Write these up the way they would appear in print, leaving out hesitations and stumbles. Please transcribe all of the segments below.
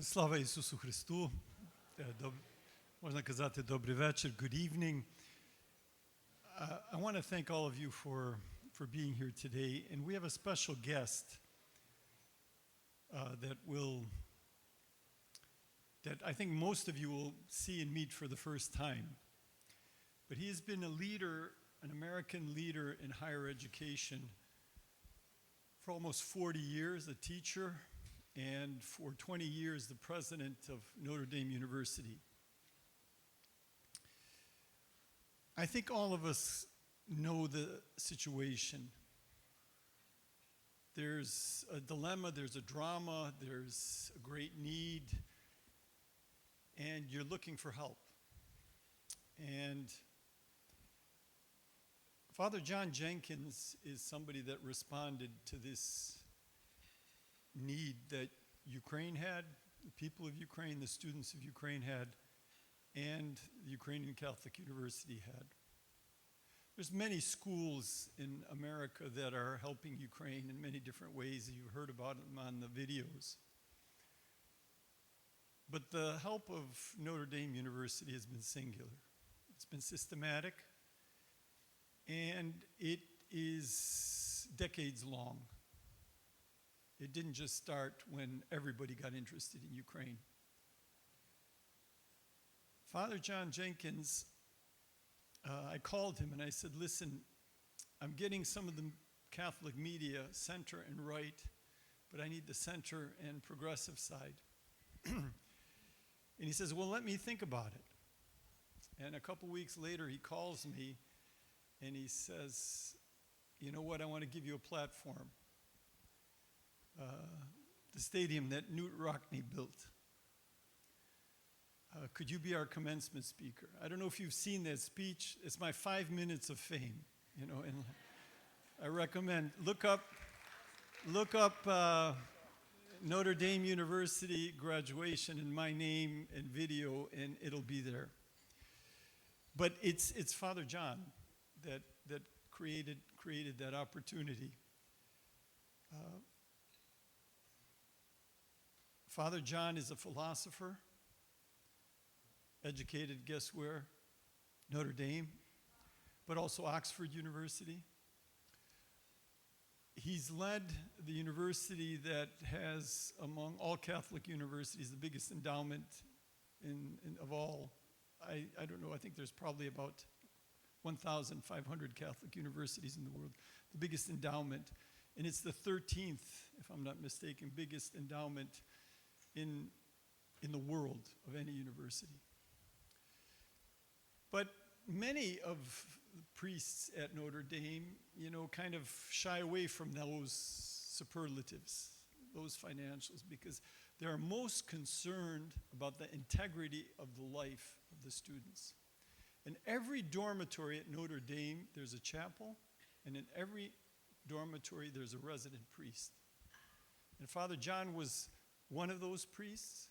Слава Ісусу Христу. Можна казати добрий вечір, good evening. I want to thank all of you for being here today. And we have a special guest that I think most of you will see and meet for the first time. But he has been a leader, an American leader in higher education for almost 40 years, a teacher, and for 20 years, the president of Notre Dame University. I think all of us know the situation. There's a dilemma, there's a drama, there's a great need, and you're looking for help. And Father John Jenkins is somebody that responded to this need that Ukraine had, the people of Ukraine, the students of Ukraine had, and the Ukrainian Catholic University had. There's many schools in America that are helping Ukraine in many different ways. You've heard about them on the videos. But the help of Notre Dame University has been singular. It's been systematic, and it is decades long. It didn't just start when everybody got interested in Ukraine. Father John Jenkins, I called him and I said, listen, I'm getting some of the Catholic media, center and right, but I need the center and progressive side. And he says, well, let me think about it. And a couple weeks later, he calls me and he says, you know what, I want to give you a platform. The stadium that Notre built. Could you be our commencement speaker? I don't know if you've seen that speech. It's my 5 minutes of fame, you know, and I recommend, look up Notre Dame University graduation and my name and video, and it'll be there. But it's Father John that created that opportunity. Father John is a philosopher, educated, guess where? Notre Dame, but also Oxford University. He's led the university that has, among all Catholic universities, the biggest endowment of all. I don't know, I think there's probably about 1,500 Catholic universities in the world, the biggest endowment. And it's the 13th, if I'm not mistaken, biggest endowment in the world of any university. But many of the priests at Notre Dame, you know, kind of shy away from those superlatives, those financials, because they are most concerned about the integrity of the life of the students. In every dormitory at Notre Dame, there's a chapel, and in every dormitory, there's a resident priest. And Father John was one of those priests,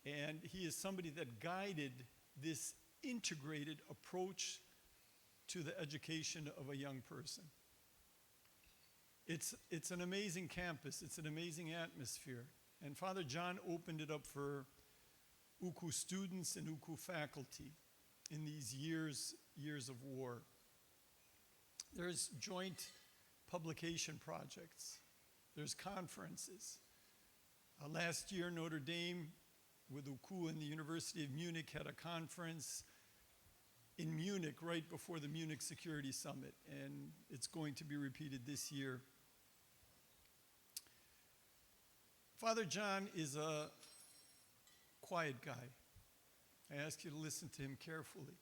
and he is somebody that guided this integrated approach to the education of a young person. It's an amazing campus, it's an amazing atmosphere, and Father John opened it up for UCU students and UCU faculty in these years of war. There's joint publication projects, there's conferences. Last year, Notre Dame with UCU and the University of Munich had a conference in Munich right before the Munich Security Summit, and it's going to be repeated this year. Father John is a quiet guy. I ask you to listen to him carefully.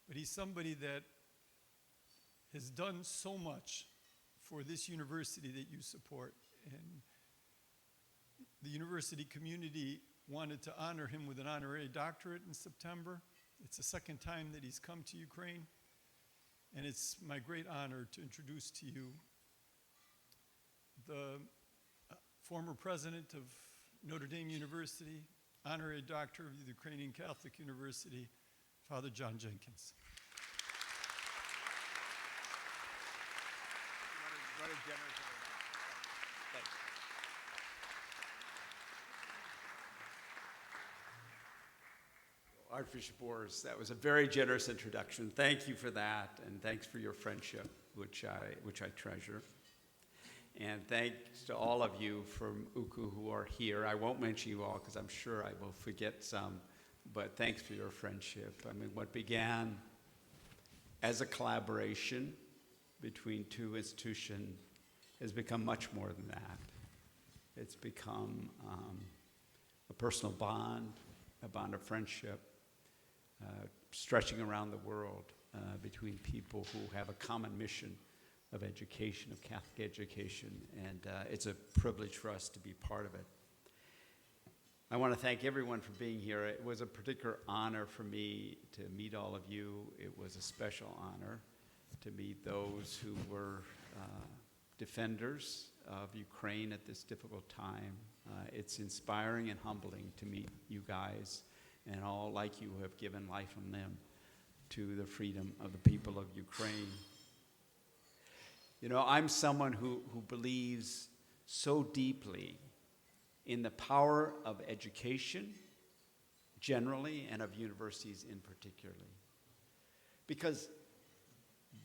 But he's somebody that has done so much for this university that you support. And the university community wanted to honor him with an honorary doctorate in September. It's the second time that he's come to Ukraine. And it's my great honor to introduce to you the former president of Notre Dame University, honorary doctor of the Ukrainian Catholic University, Father John Jenkins. What a generous. Thanks. Archbishop Boris, that was a very generous introduction. Thank you for that, and thanks for your friendship, which I treasure. And thanks to all of you from UCU who are here. I won't mention you all because I'm sure I will forget some, but thanks for your friendship. I mean, what began as a collaboration between two institutions has become much more than that. It's become a personal bond, a bond of friendship, stretching around the world between people who have a common mission of education, of Catholic education, and it's a privilege for us to be part of it. I want to thank everyone for being here. It was a particular honor for me to meet all of you. It was a special honor to meet those who were defenders of Ukraine at this difficult time. It's inspiring and humbling to meet you guys and all like you who have given life and limb to the freedom of the people of Ukraine. You know, I'm someone who believes so deeply in the power of education generally and of universities in particular, because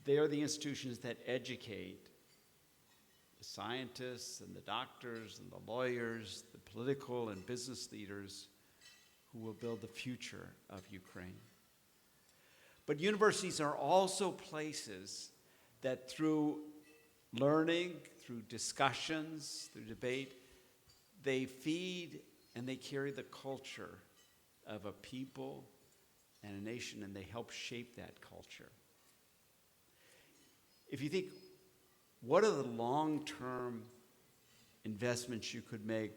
they are the institutions that educate the scientists and the doctors and the lawyers, the political and business leaders who will build the future of Ukraine. But universities are also places that through learning, through discussions, through debate, they feed and they carry the culture of a people and a nation, and they help shape that culture. If you think, what are the long-term investments you could make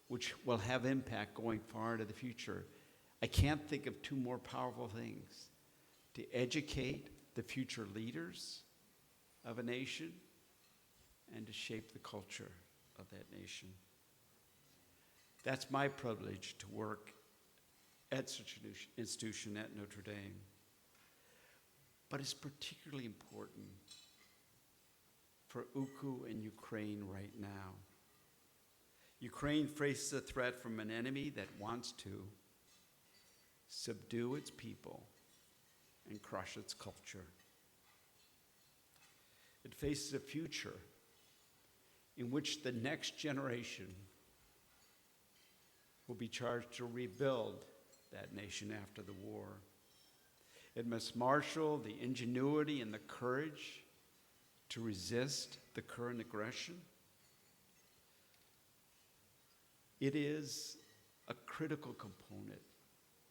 which will have impact going far into the future? I can't think of two more powerful things: to educate the future leaders of a nation and to shape the culture of that nation. That's my privilege to work at such an institution at Notre Dame. But it's particularly important for UCU and Ukraine right now. Ukraine faces a threat from an enemy that wants to subdue its people and crush its culture. It faces a future in which the next generation will be charged to rebuild that nation after the war. It must marshal the ingenuity and the courage to resist the current aggression. It is a critical component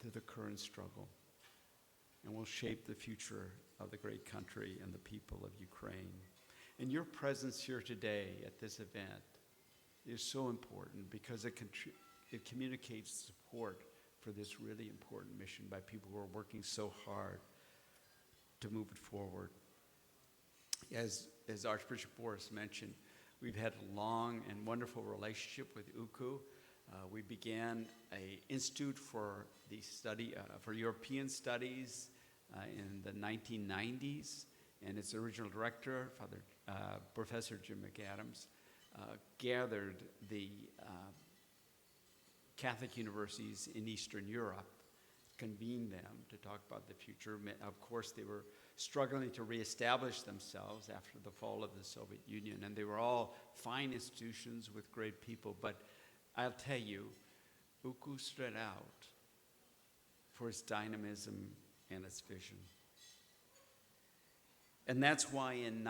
to the current struggle and will shape the future of the great country and the people of Ukraine. And your presence here today at this event is so important because it communicates support for this really important mission by people who are working so hard to move it forward. As Archbishop Boris mentioned, we've had a long and wonderful relationship with UCU. We began an institute for the study for European studies in the 1990s, and its original director, Professor Jim McAdams, gathered the Catholic universities in Eastern Europe, convened them to talk about the future. Of course, they were struggling to reestablish themselves after the fall of the Soviet Union, and they were all fine institutions with great people. But I'll tell you, UCU stood out for its dynamism and its vision. And that's why in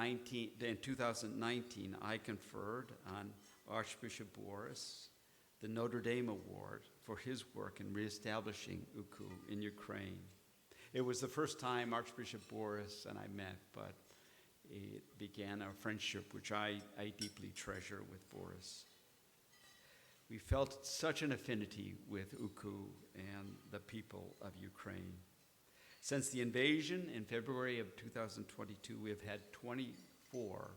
2019, I conferred on Archbishop Boris the Notre Dame Award for his work in reestablishing UCU in Ukraine. It was the first time Archbishop Boris and I met, but it began a friendship which I deeply treasure with Boris. We felt such an affinity with UCU and the people of Ukraine. Since the invasion in February of 2022, we have had 24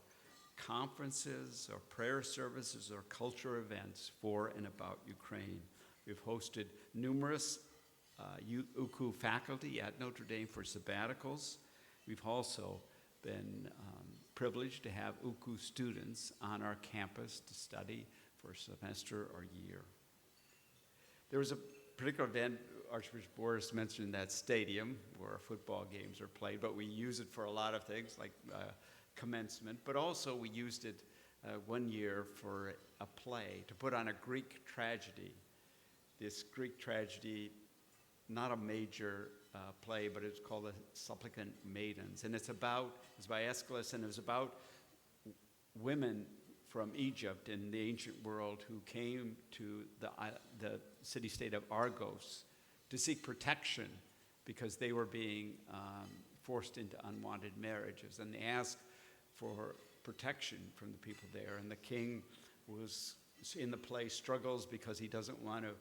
conferences or prayer services or culture events for and about Ukraine. We've hosted numerous UCU faculty at Notre Dame for sabbaticals. We've also been privileged to have UCU students on our campus to study for a semester or year. There was a particular event Archbishop Boris mentioned that stadium where our football games are played, but we use it for a lot of things like commencement, but also we used it one year for a play to put on a Greek tragedy. This Greek tragedy, not a major play, but it's called The Supplicant Maidens. And it's by Aeschylus, and it was about women from Egypt in the ancient world who came to the city-state of Argos to seek protection because they were being forced into unwanted marriages. And they asked for protection from the people there. And the king was in the play struggles because he doesn't want to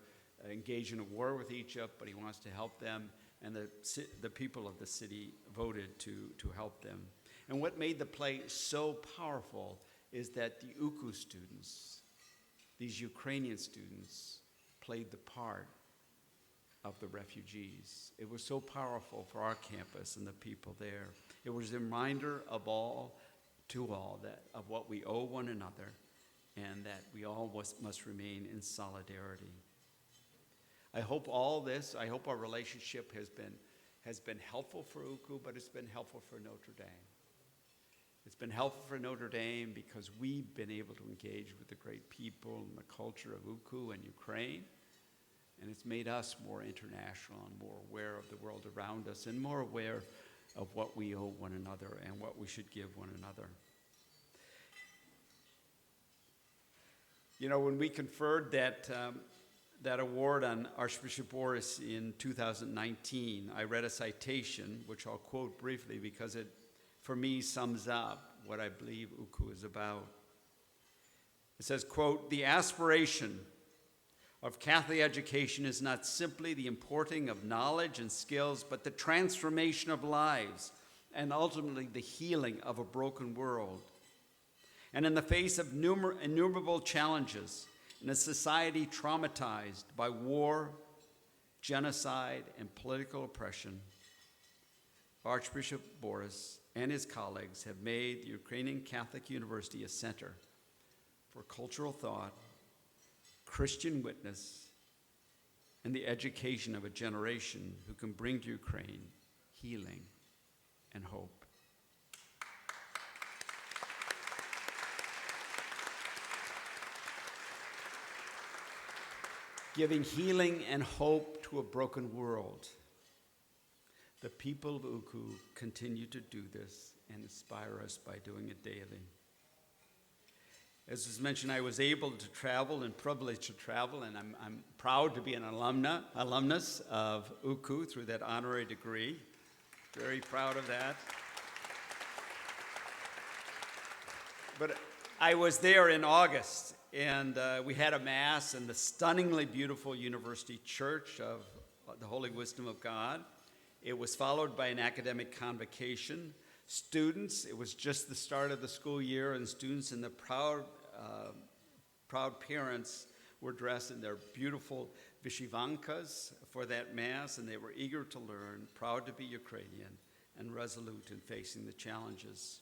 engage in a war with Egypt, but he wants to help them. And the people of the city voted to help them. And what made the play so powerful is that the UCU students, these Ukrainian students, played the part of the refugees. It was so powerful for our campus and the people there. It was a reminder of what we owe one another, and that we all must remain in solidarity. I hope our relationship has been helpful for UCU, but it's been helpful for Notre Dame. It's been helpful for Notre Dame because we've been able to engage with the great people and the culture of UCU and Ukraine, and it's made us more international and more aware of the world around us and more aware of what we owe one another and what we should give one another. You know, when we conferred that award on Archbishop Boris in 2019, I read a citation, which I'll quote briefly because it, for me, sums up what I believe UCU is about. It says, quote, "The aspiration of Catholic education is not simply the importing of knowledge and skills, but the transformation of lives and ultimately the healing of a broken world. And in the face of innumerable challenges in a society traumatized by war, genocide, and political oppression, Archbishop Boris and his colleagues have made the Ukrainian Catholic University a center for cultural thought, Christian witness, and the education of a generation who can bring to Ukraine healing and hope." Giving healing and hope to a broken world. The people of UCU continue to do this and inspire us by doing it daily. As was mentioned, I was able to travel and privileged to travel, and I'm proud to be an alumnus of UCU through that honorary degree. Very proud of that. But I was there in August, and we had a mass in the stunningly beautiful University Church of the Holy Wisdom of God. It was followed by an academic convocation. Students, it was just the start of the school year, and students and the proud parents were dressed in their beautiful vyshyvankas for that mass, and they were eager to learn, proud to be Ukrainian, and resolute in facing the challenges.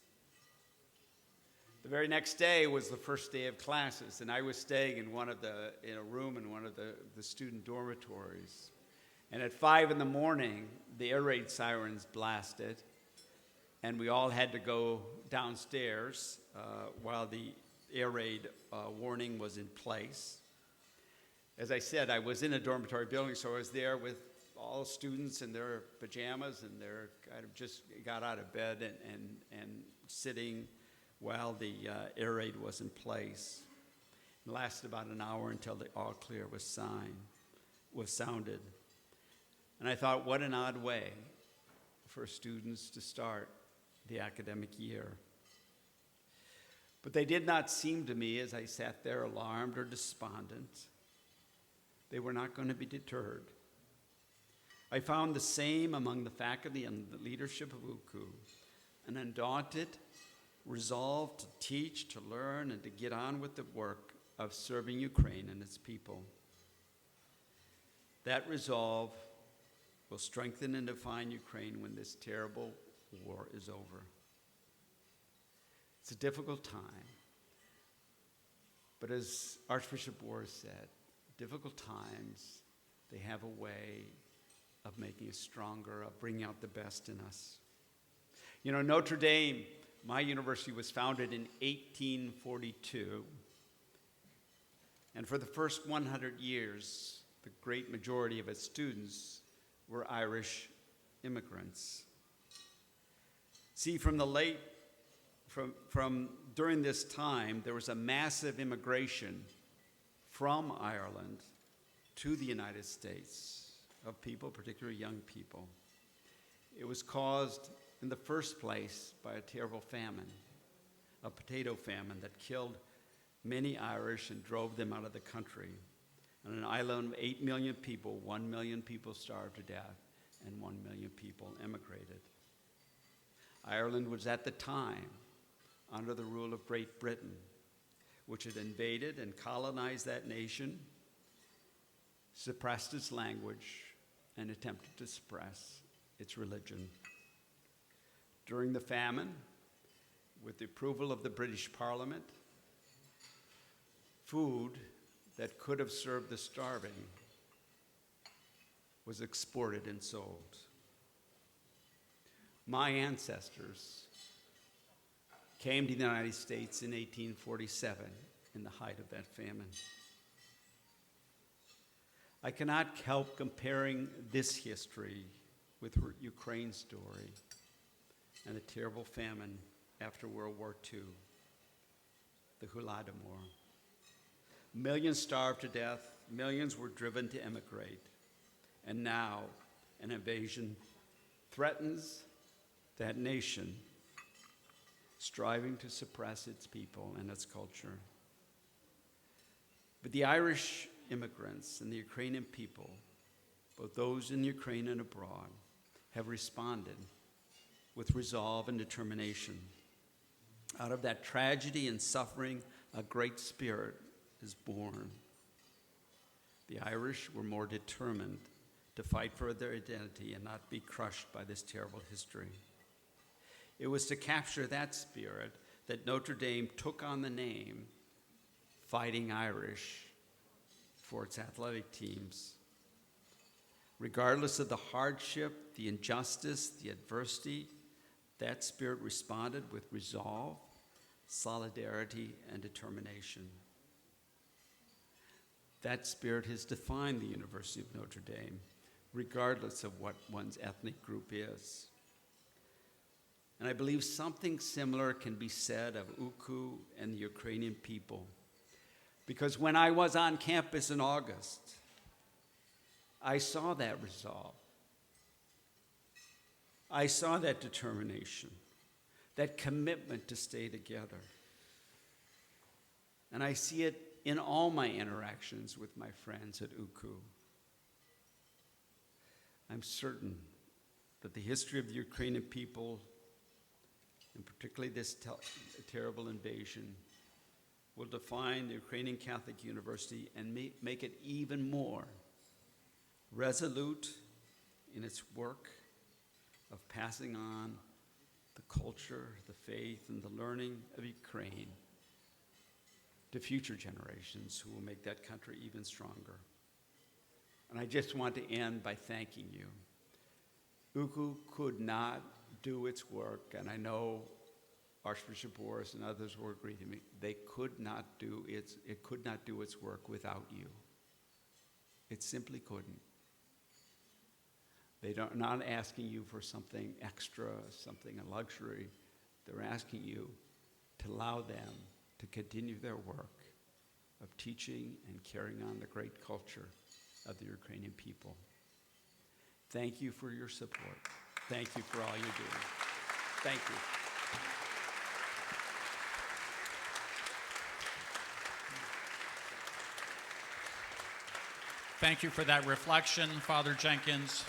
The very next day was the first day of classes, and I was staying in a room in one of the student dormitories. And at 5 a.m, the air raid sirens blasted, and we all had to go downstairs while the air raid warning was in place. As I said, I was in a dormitory building, so I was there with all students in their pajamas, and they're kind of just got out of bed and sitting while the air raid was in place. It lasted about an hour until the all clear was sounded. And I thought, what an odd way for students to start the academic year. But they did not seem to me, as I sat there alarmed or despondent, they were not going to be deterred. I found the same among the faculty and the leadership of UCU, an undaunted resolve to teach, to learn, and to get on with the work of serving Ukraine and its people. That resolve will strengthen and define Ukraine when this terrible war is over. It's a difficult time, but as Archbishop Boris said, difficult times, they have a way of making us stronger, of bringing out the best in us. You know, Notre Dame, my university, was founded in 1842. And for the first 100 years, the great majority of its students were Irish immigrants. See, during this time, there was a massive immigration from Ireland to the United States of people, particularly young people. It was caused in the first place by a terrible famine, a potato famine that killed many Irish and drove them out of the country. On an island of 8 million people, 1 million people starved to death, and 1 million people emigrated. Ireland was at the time under the rule of Great Britain, which had invaded and colonized that nation, suppressed its language, and attempted to suppress its religion. During the famine, with the approval of the British Parliament, food that could have served the starving was exported and sold. My ancestors came to the United States in 1847 in the height of that famine. I cannot help comparing this history with Ukraine's story and the terrible famine after World War II, the Holodomor. Millions starved to death, millions were driven to emigrate, and now an invasion threatens that nation, striving to suppress its people and its culture. But the Irish immigrants and the Ukrainian people, both those in Ukraine and abroad, have responded with resolve and determination. Out of that tragedy and suffering, a great spirit is born. The Irish were more determined to fight for their identity and not be crushed by this terrible history. It was to capture that spirit that Notre Dame took on the name Fighting Irish for its athletic teams. Regardless of the hardship, the injustice, the adversity, that spirit responded with resolve, solidarity, and determination. That spirit has defined the University of Notre Dame, regardless of what one's ethnic group is. And I believe something similar can be said of UCU and the Ukrainian people. Because when I was on campus in August, I saw that resolve. I saw that determination, that commitment to stay together. And I see it in all my interactions with my friends at UCU. I'm certain that the history of the Ukrainian people, and particularly this terrible invasion, will define the Ukrainian Catholic University and make it even more resolute in its work of passing on the culture, the faith, and the learning of Ukraine to future generations who will make that country even stronger. And I just want to end by thanking you. UCU could not do its work, and I know Archbishop Boris and others will agree to me, it could not do its work without you. It simply couldn't. They're not asking you for something extra, something a luxury. They're asking you to allow them to continue their work of teaching and carrying on the great culture of the Ukrainian people. Thank you for your support. Thank you for all you do. Thank you. Thank you for that reflection, Father Jenkins.